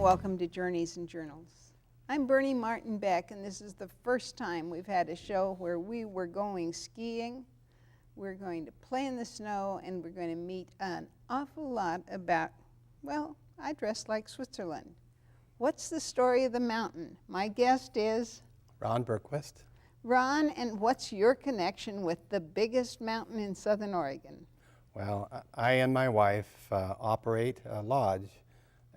welcome to Journeys and Journals. I'm Bernie Martin Beck, and this is the first time we've had a show where we were going skiing, we're going to play in the snow, and we're going to meet an awful lot about, well, I dress like Switzerland. What's the story of the mountain? My guest is Ron Berqquist. Ron, and what's your connection with the biggest mountain in Southern Oregon? Well, I and my wife operate a lodge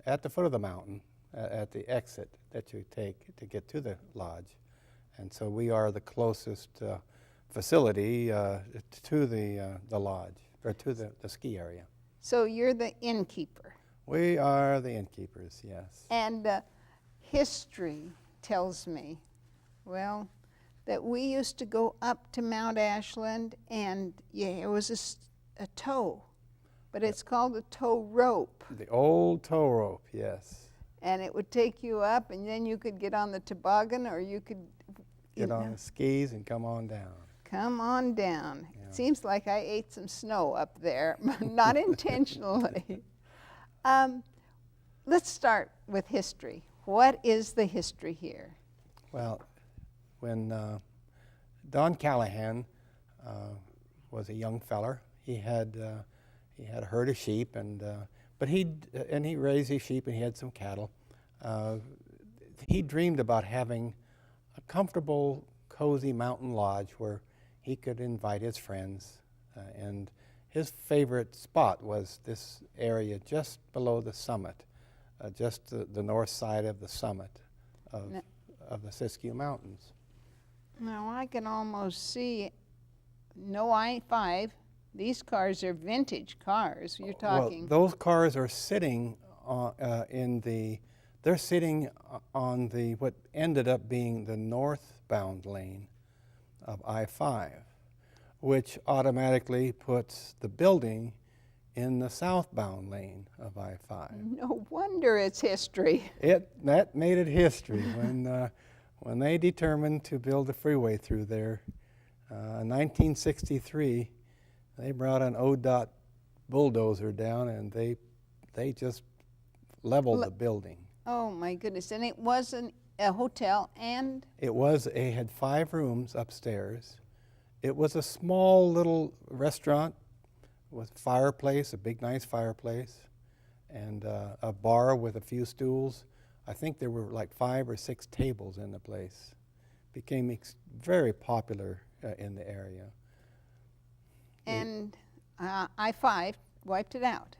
at the foot of the mountain, at the exit that you take to get to the lodge. And so we are the closest facility to the lodge, or to the ski area. So you're the innkeeper. We are the innkeepers, yes. And history tells me, well, that we used to go up to Mount Ashland, and yeah, it was a tow, but it's called a tow rope. The old tow rope, yes. And it would take you up, and then you could get on the toboggan, or you could Get on the skis and come on down. Come on down. Yeah. It seems like I ate some snow up there, not intentionally. Let's start with history. What is the history here? Well, when Don Callahan was a young feller, he had a herd of sheep, but he raised his sheep and he had some cattle. He dreamed about having a comfortable, cozy mountain lodge where he could invite his friends, and his favorite spot was this area just below the summit, just the north side of the summit of the Siskiyou Mountains. Now I can almost see, no I-5, these cars are vintage cars. You're talking. Well, those cars are sitting they're sitting on what ended up being the northbound lane of I-5, which automatically puts the building in the southbound lane of I-5. No wonder it's history. That made it history when they determined to build a freeway through there. In 1963, they brought an ODOT bulldozer down, and they just leveled the building. Oh my goodness! And it wasn't a hotel, and It had 5 rooms upstairs. It was a small little restaurant with a fireplace, a big nice fireplace, and a bar with a few stools. I think there were like 5 or 6 tables in the place. Became very popular in the area. And I-5 wiped it out.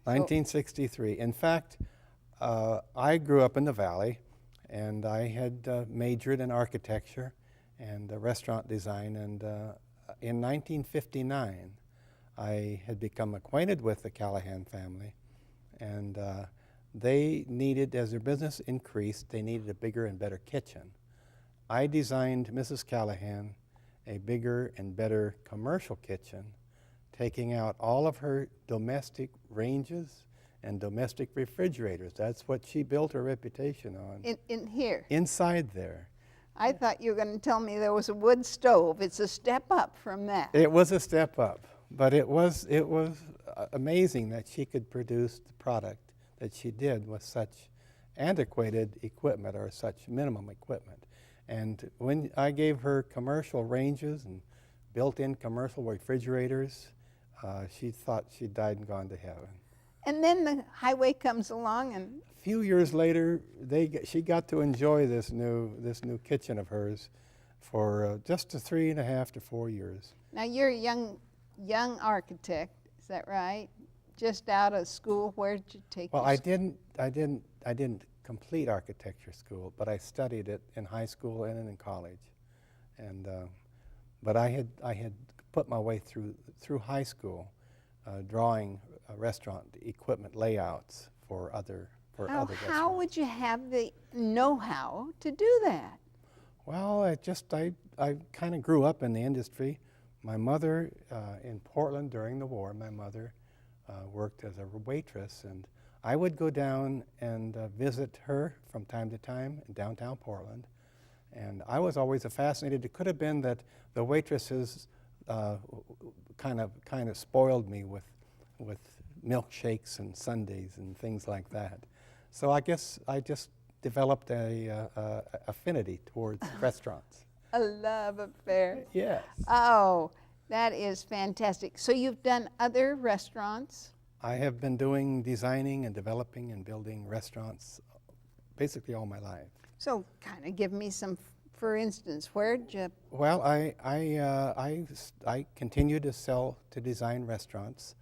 1963. In fact, I grew up in the valley, and I had majored in architecture and restaurant design, and in 1959 I had become acquainted with the Callahan family, and they needed, as their business increased, they needed a bigger and better kitchen. I designed Mrs. Callahan a bigger and better commercial kitchen, taking out all of her domestic ranges and domestic refrigerators. That's what she built her reputation on. In here. Inside there. I thought you were going to tell me there was a wood stove. It's a step up from that. It was a step up, but it was amazing that she could produce the product that she did with such antiquated equipment, or such minimum equipment. And when I gave her commercial ranges and built-in commercial refrigerators, she thought she'd died and gone to heaven. And then the highway comes along, and a few years later, she got to enjoy this new kitchen of hers for just 3.5 to 4 years. now you're a young architect, is that right? Just out of school. Where did you take? Well, I didn't complete architecture school, but I studied it in high school and in college, and but I had put my way through high school, drawing restaurant equipment layouts for other restaurants. How would you have the know-how to do that? Well, I kind of grew up in the industry. My mother in Portland during the war, my mother worked as a waitress, and I would go down and visit her from time to time in downtown Portland. And I was always fascinated. It could have been that the waitresses kind of spoiled me with milkshakes and sundaes and things like that. So I guess I just developed a affinity towards restaurants. A love affair. Yes. Oh, that is fantastic. So you've done other restaurants? I have been doing designing and developing and building restaurants basically all my life. So kind of give me some, for instance, where'd you? Well, I continued to design restaurants,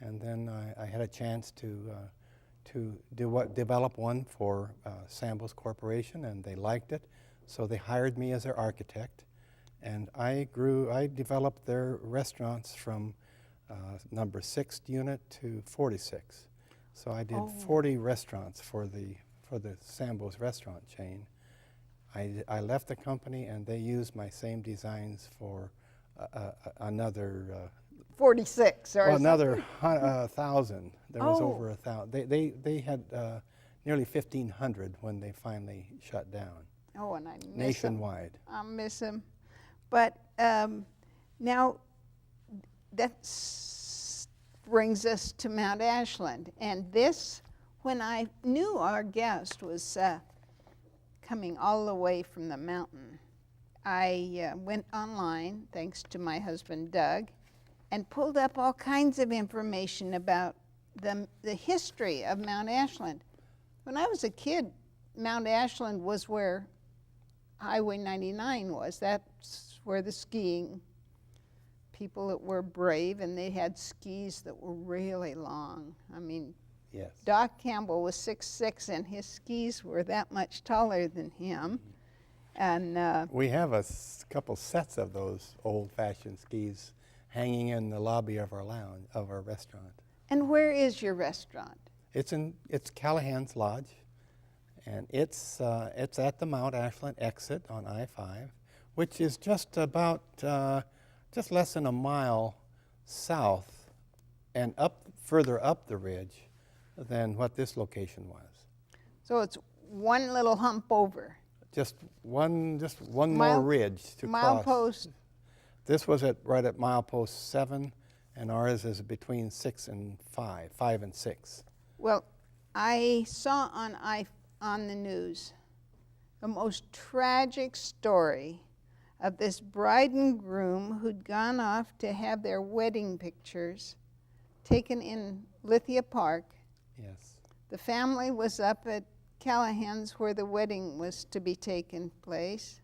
and then I had a chance to develop one for Sambos Corporation, and they liked it, so they hired me as their architect, and I developed their restaurants from number 6 unit to 46. So I did 40 restaurants for the Sambos restaurant chain. I left the company, and they used my same designs for another 46 or well, another 1,000. There was over 1,000. They had nearly 1,500 when they finally shut down. Oh, and I miss nationwide. I miss him. But now that brings us to Mount Ashland. And this, when I knew our guest was coming all the way from the mountain, I went online, thanks to my husband Doug, and pulled up all kinds of information about the history of Mount Ashland. When I was a kid, Mount Ashland was where Highway 99 was. That's where the skiing people that were brave, and they had skis that were really long. I mean, yes. Doc Campbell was 6'6", and his skis were that much taller than him. And we have a couple sets of those old-fashioned skis hanging in the lobby of our lounge, of our restaurant. And where is your restaurant? It's Callahans Lodge, and it's at the Mount Ashland exit on I-5, which is just about just less than a mile south and further up the ridge than what this location was. So it's one little hump over. Just one more ridge to cross. Milepost. This was right at milepost 7, and ours is between 6 and 5 and 6. Well, I saw on the news the most tragic story of this bride and groom who'd gone off to have their wedding pictures taken in Lithia Park. Yes. The family was up at Callahans where the wedding was to be taken place.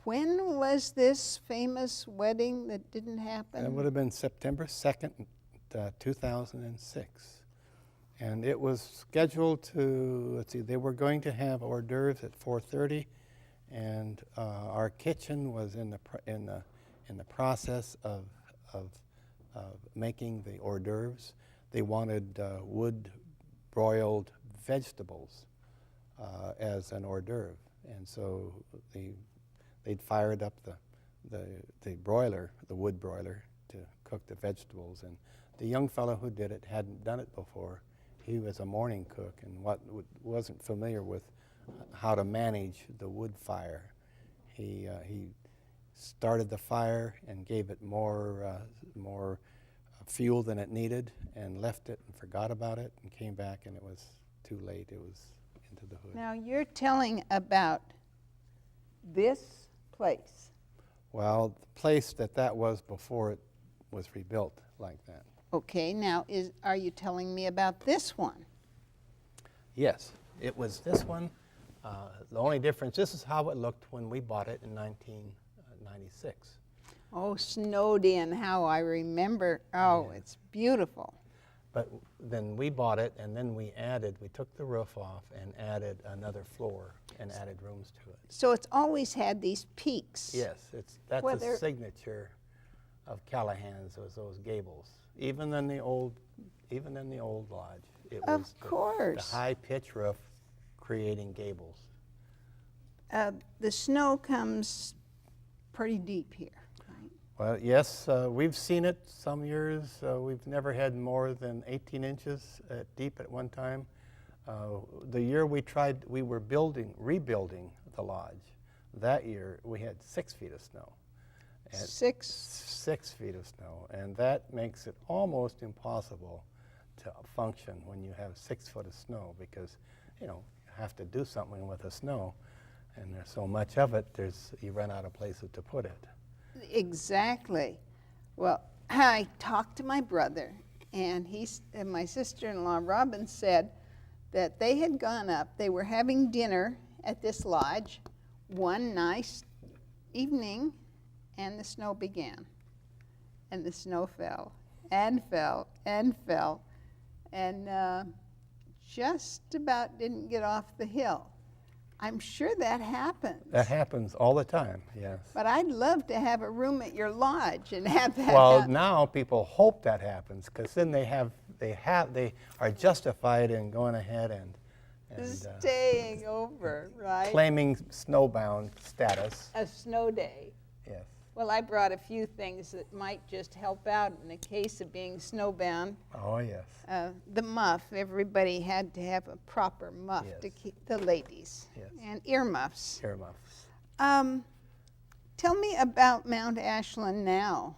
When was this famous wedding that didn't happen? It would have been September 2nd, 2006. And it was scheduled to, let's see, they were going to have hors d'oeuvres at 4:30, and our kitchen was in the process of making the hors d'oeuvres. They wanted wood broiled vegetables as an hors d'oeuvre, and so they'd fired up the broiler, the wood broiler, to cook the vegetables. And the young fellow who did it hadn't done it before. He was a morning cook and wasn't familiar with how to manage the wood fire. He started the fire and gave it more fuel than it needed, and left it and forgot about it, and came back, and it was too late. It was into the hood. Now you're telling about this place. Well, the place that was before it was rebuilt like that. Okay, now are you telling me about this one? Yes, it was this one. The only difference, this is how it looked when we bought it in 1996. Oh, snowed in, how I remember. Oh, yeah. It's beautiful. But then we bought it, and then we took the roof off and added another floor and added rooms to it. So it's always had these peaks. Yes, that's a signature of Callahans, was those gables. Even in the old lodge, it was the high pitch roof creating gables. The snow comes pretty deep here, right? Well, yes, we've seen it some years. We've never had more than 18 inches deep at one time. The year we were rebuilding the lodge. That year we had 6 feet of snow. 6 feet of snow, and that makes it almost impossible to function when you have 6 foot of snow, because you know, have to do something with the snow, and there's so much of it, you run out of places to put it. Exactly. Well, I talked to my brother, and my sister-in-law Robin said that they had gone up. They were having dinner at this lodge one nice evening, and the snow began. And the snow fell and fell and fell, and just about didn't get off the hill. I'm sure that happens. That happens all the time, yes. But I'd love to have a room at your lodge and have that Well, happen. now people hope that happens, because then they are justified in going ahead and Staying over, right? claiming snowbound status. A snow day. Yes. Well, I brought a few things that might just help out in the case of being snowbound. Oh, yes. The muff, everybody had to have a proper muff to Yes. keep the ladies. Yes. And earmuffs. Earmuffs. Tell me about Mount Ashland now.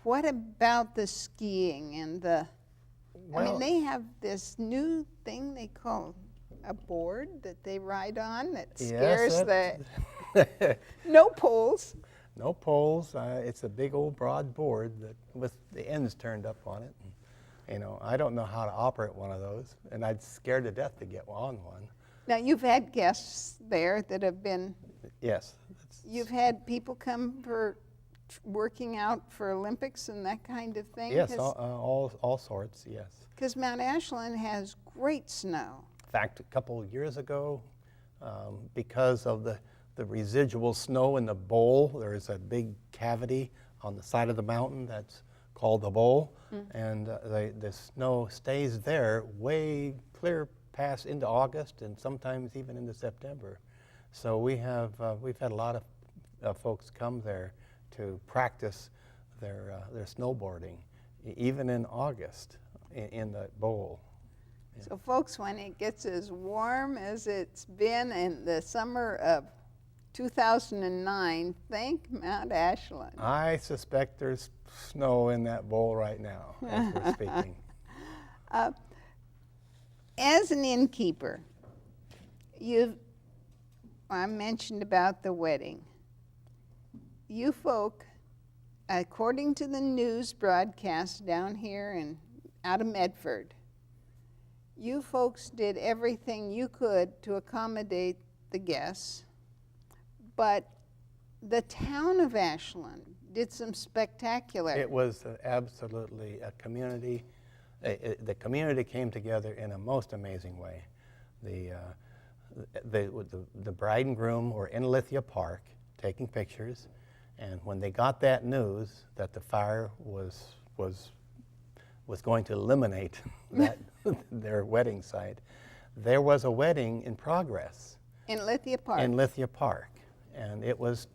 What about the skiing and the, I mean, they have this new thing they call a board that they ride on that scares no poles. No poles. It's a big old broad board with the ends turned up on it. And, you know, I don't know how to operate one of those, and I'd scared to death to get on one. Now, you've had guests there that have been, Yes. you've had people come for working out for Olympics and that kind of thing? Yes, all sorts, yes. Because Mount Ashland has great snow. In fact, a couple of years ago, because of the residual snow in the bowl, there is a big cavity on the side of the mountain that's called the bowl, and the snow stays there way clear past into August and sometimes even into September. So we've had a lot of folks come there to practice their snowboarding, even in August in the bowl. Yeah. So folks, when it gets as warm as it's been in the summer of 2009, thank Mount Ashland. I suspect there's snow in that bowl right now as we're speaking. As an innkeeper, I mentioned about the wedding. You folk, according to the news broadcast down here and out of Medford, you folks did everything you could to accommodate the guests, but the town of Ashland did some spectacular. It was absolutely a community. The community came together in a most amazing way. The bride and groom were in Lithia Park taking pictures, and when they got that news that the fire was going to eliminate their wedding site, there was a wedding in progress. In Lithia Park. In Lithia Park, and it was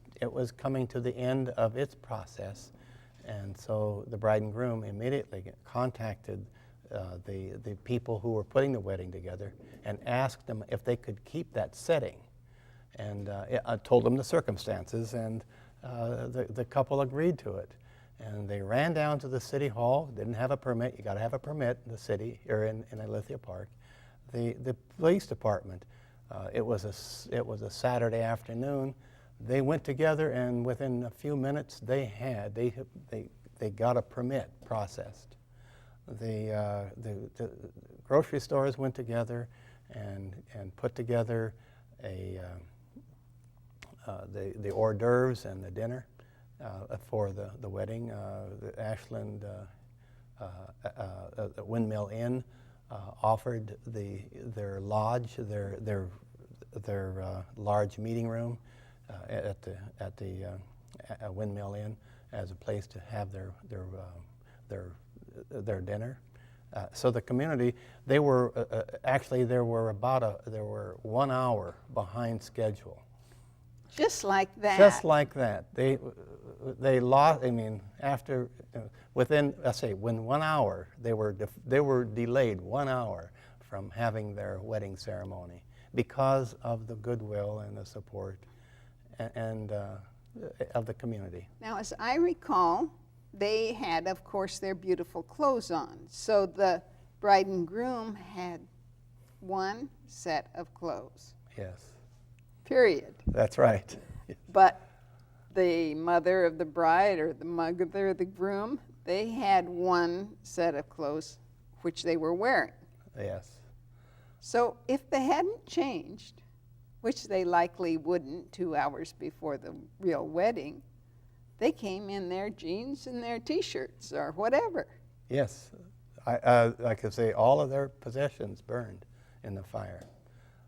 coming to the end of its process, and so the bride and groom immediately contacted the people who were putting the wedding together and asked them if they could keep that setting, and I told them the circumstances, and the couple agreed to it. And they ran down to the city hall, didn't have a permit. You got to have a permit in the city, or in Lithia Park. The police department, it was a Saturday afternoon. They went together, and within a few minutes, they got a permit processed. The grocery stores went together and put together the hors d'oeuvres and the dinner for the wedding. The Ashland Windmill Inn offered their lodge, their large meeting room at the Windmill Inn as a place to have their dinner. So the community, they were actually there were 1 hour behind schedule. Just like that. Just like that. They lost. I mean, after within, let's say, when 1 hour, they were delayed 1 hour from having their wedding ceremony because of the goodwill and the support and of the community. Now, as I recall, they had, of course, their beautiful clothes on. So the bride and groom had one set of clothes, Yes, period. that's right. But the mother of the bride or the mother of the groom, they had one set of clothes which they were wearing. Yes. So if they hadn't changed, which they likely wouldn't 2 hours before the real wedding, they came in their jeans and their T-shirts or whatever. Yes. I could say all of their possessions burned in the fire.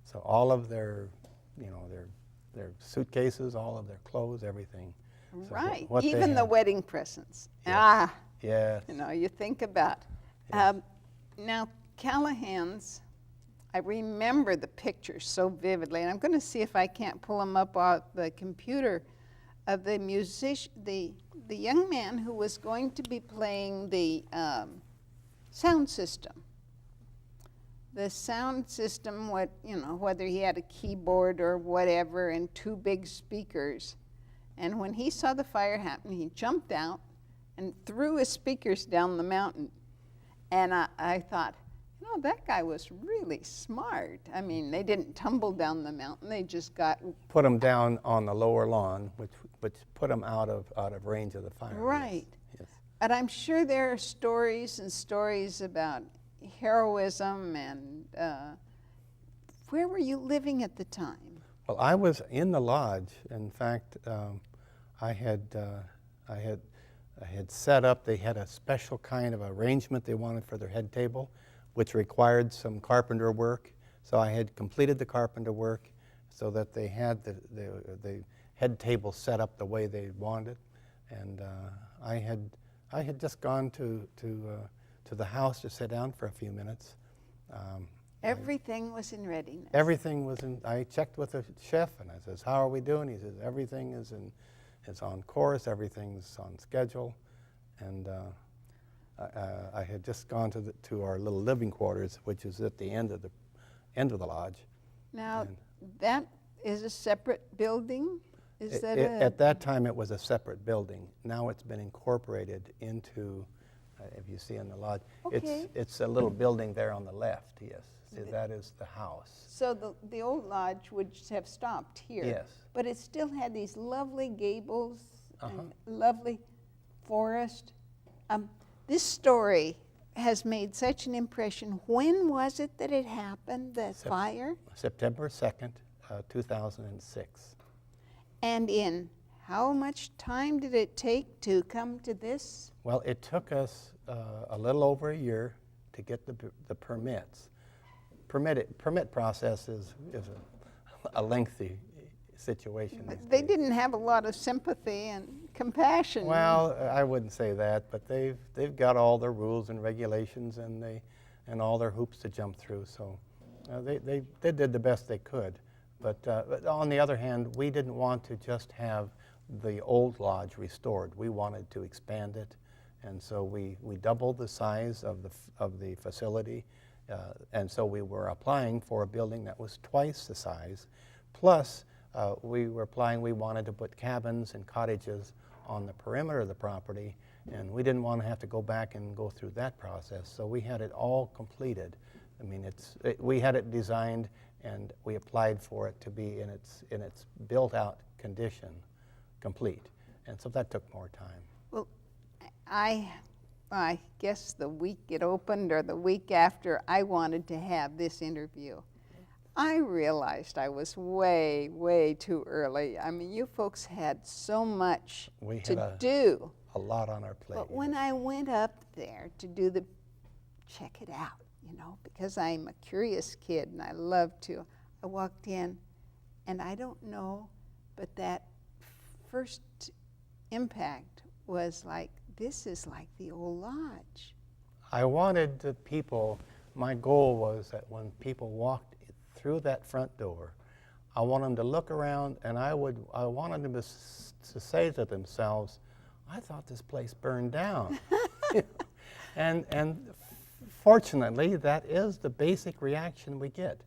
So all of their, their suitcases, all of their clothes, everything. So Right. what they Even the had. wedding presents. Yes. Ah, Yes. you think about. Yes. Now, Callahans, I remember the pictures so vividly, and I'm going to see if I can't pull them up off the computer of the musician, the young man who was going to be playing the sound system. The sound system, whether he had a keyboard or whatever, and 2 big speakers. And when he saw the fire happen, he jumped out and threw his speakers down the mountain. And I thought, that guy was really smart. I mean, they didn't tumble down the mountain; they just Put them down on the lower lawn, which put them out of range of the fire. right. Yes. But I'm sure there are stories and stories about heroism. And where were you living at the time? Well, I was in the lodge. In fact, I had set up. They had a special kind of arrangement they wanted for their head table, which required some carpenter work. So I had completed the carpenter work so that they had the head table set up the way they wanted. And I had just gone to the house to sit down for a few minutes. Everything was in readiness. Everything was in. I checked with the chef and I says, "How are we doing?" He says, "Everything is on course. Everything's on schedule." And I had just gone to our little living quarters, which is at the end of the lodge. Now, And that is a separate building? Is that at that time, it was a separate building. Now it's been incorporated into, if you see in the lodge, Okay. it's a little building there on the left, yes. See, that is the house. So the old lodge would have stopped here. Yes. But it still had these lovely gables Uh-huh. and lovely forest. This story has made such an impression. When was it that it happened, the fire? September 2nd, 2006. And in how much time did it take to come to this? Well, it took us a little over a year to get the permits. Permit process is a lengthy situation. They didn't have a lot of sympathy and compassion. Well, I wouldn't say that, but they've got all their rules and regulations and all their hoops to jump through. So they did the best they could. But on the other hand, we didn't want to just have the old lodge restored. We wanted to expand it, and so we doubled the size of the facility, and so we were applying for a building that was twice the size. Plus, we wanted to put cabins and cottages on the perimeter of the property, and we didn't want to have to go back and go through that process. So we had it all completed. I mean, we had it designed, and we applied for it to be in its built-out condition, complete. And so that took more time. Well, I guess the week it opened or the week after, I wanted to have this interview. I realized I was way, way too early. I mean, you folks had so much to do. A lot on our plate. But when I went up there to check it out, because I'm a curious kid and I love to, I walked in, and I don't know, but that first impact was like, this is like the old lodge. I wanted the people, my goal was that when people walked through that front door, I want them to look around, and I wanted them to say to themselves, I thought this place burned down. and fortunately, that is the basic reaction we get.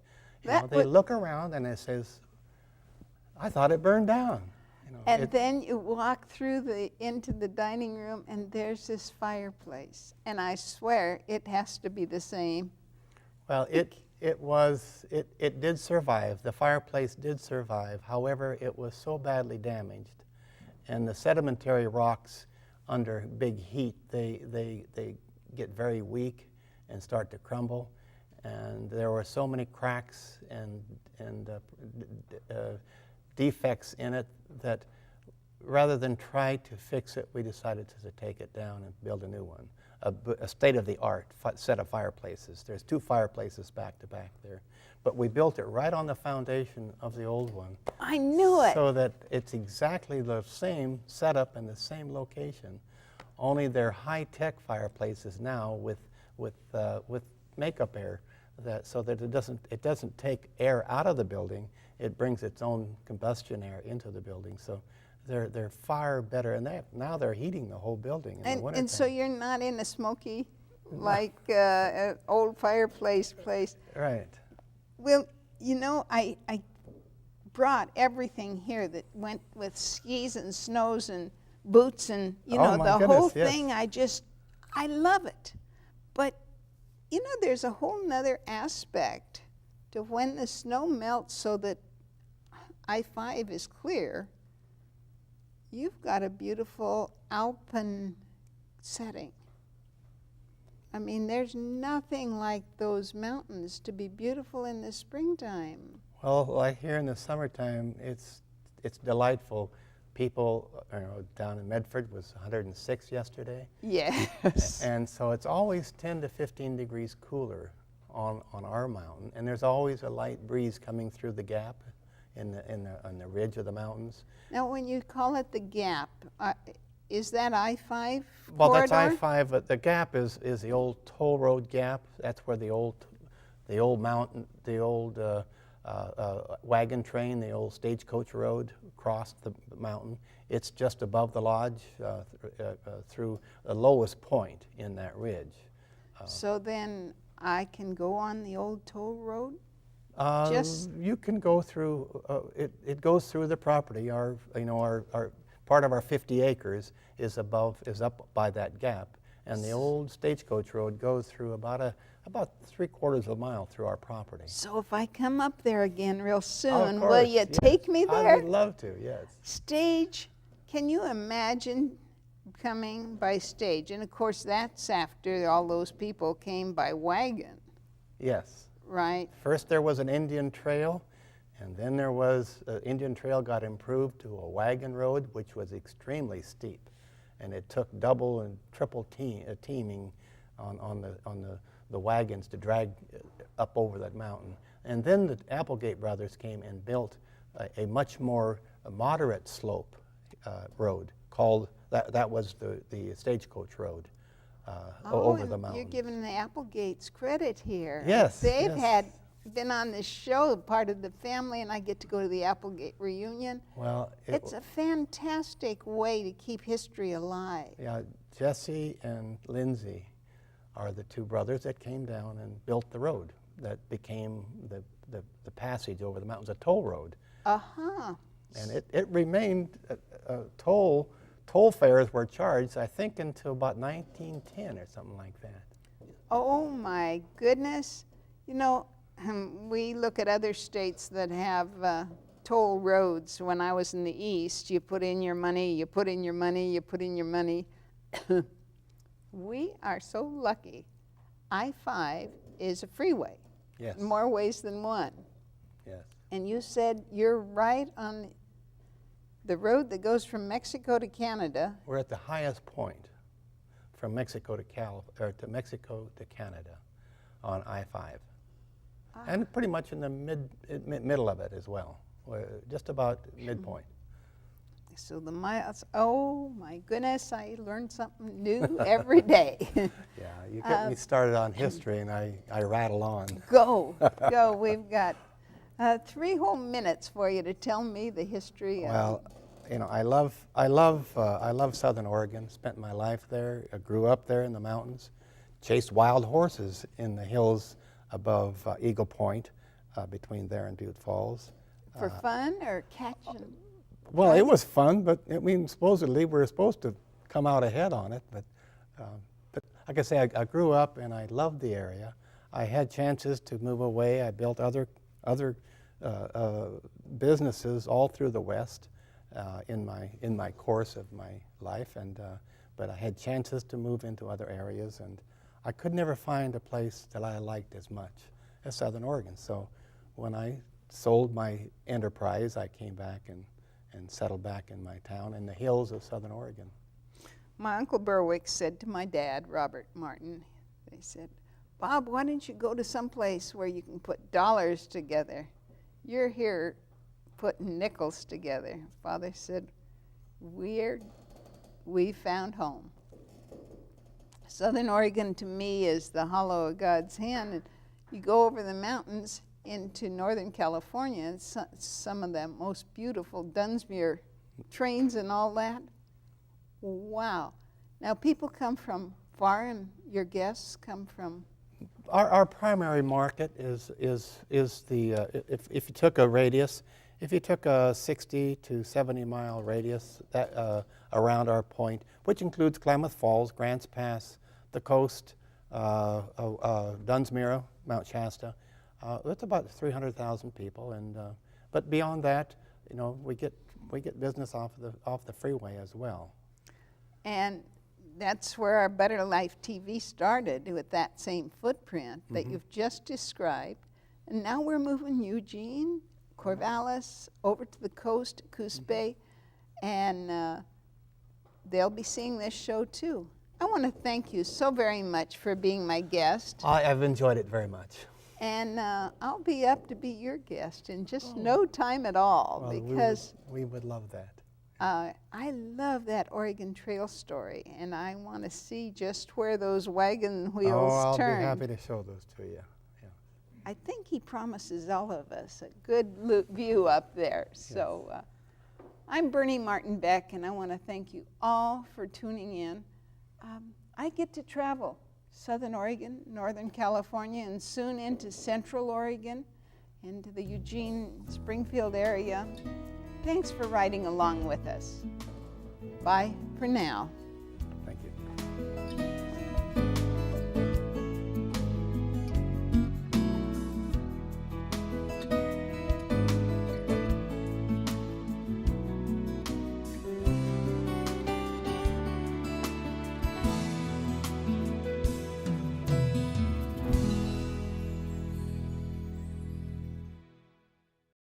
They look around and it says, I thought it burned down. And then you walk through into the dining room, and there's this fireplace. And I swear it has to be the same. Well, it did survive. The fireplace did survive. However, it was so badly damaged, and the sedimentary rocks under big heat, they get very weak and start to crumble. And there were so many cracks and defects in it that rather than try to fix it, we decided to take it down and build a new one, a state-of-the-art set of fireplaces. There's 2 fireplaces back to back there. But we built it right on the foundation of the old one. I knew it. So that it's exactly the same setup and the same location, only they're high-tech fireplaces now with makeup air, so that it doesn't take air out of the building. It brings its own combustion air into the building. So they're far better, and now they're heating the whole building in the wintertime. And so you're not in a smoky, like old fireplace place. Right. Well, you know, I brought everything here that went with skis and snows and boots and, you know, the whole thing. Yes. I love it. But, you know, there's a whole nother aspect to when the snow melts so that I-5 is clear. You've got a beautiful alpine setting. I mean, there's nothing like those mountains to be beautiful in the springtime. Well, like here in the summertime, it's delightful. People, you know, down in Medford was 106 yesterday. Yes. And so it's always 10 to 15 degrees cooler on our mountain, and there's always a light breeze coming through the gap on the ridge of the mountains. Now, when you call it the gap, is that I-5 Well, corridor? that's I-5. But the gap is the old toll road gap. That's where the old mountain, the old wagon train, the old stagecoach road crossed the mountain. It's just above the lodge through the lowest point in that ridge. So then I can go on the old toll road? You can go through. It goes through the property. Our part of our 50 acres is up by that gap, and the old stagecoach road goes through about 3/4 of a mile through our property. So if I come up there again real soon, Of will course, you yes. take me there? I would love to. Yes. Stage, can you imagine coming by stage? And of course, that's after all those people came by wagon, Yes. right? First there was an Indian trail, and then there was Indian trail got improved to a wagon road, which was extremely steep, and it took double and triple teaming on the wagons to drag up over that mountain. And then the Applegate brothers came and built a much more moderate slope road called that was the stagecoach road over the mountain. You're giving the Applegates credit here. Yes, They've yes. been on this show, part of the family, and I get to go to the Applegate reunion. Well, It's a fantastic way to keep history alive. yeah, Jesse and Lindsay are the 2 brothers that came down and built the road that became the passage over the mountains, a toll road. Uh-huh. And it remained, toll fares were charged, I think, until about 1910 or something like that. Oh my goodness. You know, we look at other states that have toll roads. When I was in the East, you put in your money, you put in your money, you put in your money. We are so lucky. I-5 is a freeway. Yes. In more ways than one. Yes. And you said you're right on the road that goes from Mexico to Canada. We're at the highest point from Mexico to Mexico to Canada on I-5. And pretty much in the middle of it as well. We're just about midpoint. So the miles, oh my goodness, I learn something new every day. Yeah, you get me started on history and I rattle on. Go. We've got 3 whole minutes for you to tell me the history. Well, you know, I love Southern Oregon. Spent my life there. I grew up there in the mountains. Chased wild horses in the hills above Eagle Point, between there and Butte Falls. For fun or catching? Well, it was fun, but I mean, supposedly we were supposed to come out ahead on it. But like I say, I grew up and I loved the area. I had chances to move away. I built other businesses all through the West in my course of my life, but I had chances to move into other areas, and I could never find a place that I liked as much as Southern Oregon. So when I sold my enterprise, I came back and settled back in my town in the hills of Southern Oregon. My Uncle Berwick said to my dad, Robert Martin, they said, "Bob, why don't you go to some place where you can put dollars together? You're here putting nickels together." Father said, we found home. Southern Oregon to me is the hollow of God's hand. And you go over the mountains into Northern California, and some of the most beautiful Dunsmuir trains and all that. Wow. Now people come from far, and your guests come from? Our primary market is the, if you took a radius, if you took a 60 to 70 mile radius around our point, which includes Klamath Falls, Grants Pass, the coast, Dunsmuir, Mount Shasta, it's about 300,000 people, and but beyond that, you know, we get business off the freeway as well. And that's where our Better Life TV started, with that same footprint that you've just described. And now we're moving Eugene, Corvallis, over to the coast, Coos Bay, and they'll be seeing this show too. I want to thank you so very much for being my guest. I've enjoyed it very much. And I'll be up to be your guest in just no time at all, well, because we would love that. I love that Oregon Trail story, and I want to see just where those wagon wheels turn. I'll be happy to show those to you. Yeah. I think he promises all of us a good view up there. Yes. So I'm Bernie Martin Beck, and I want to thank you all for tuning in. I get to travel Southern Oregon, Northern California, and soon into Central Oregon, into the Eugene, Springfield area. Thanks for riding along with us. Bye for now.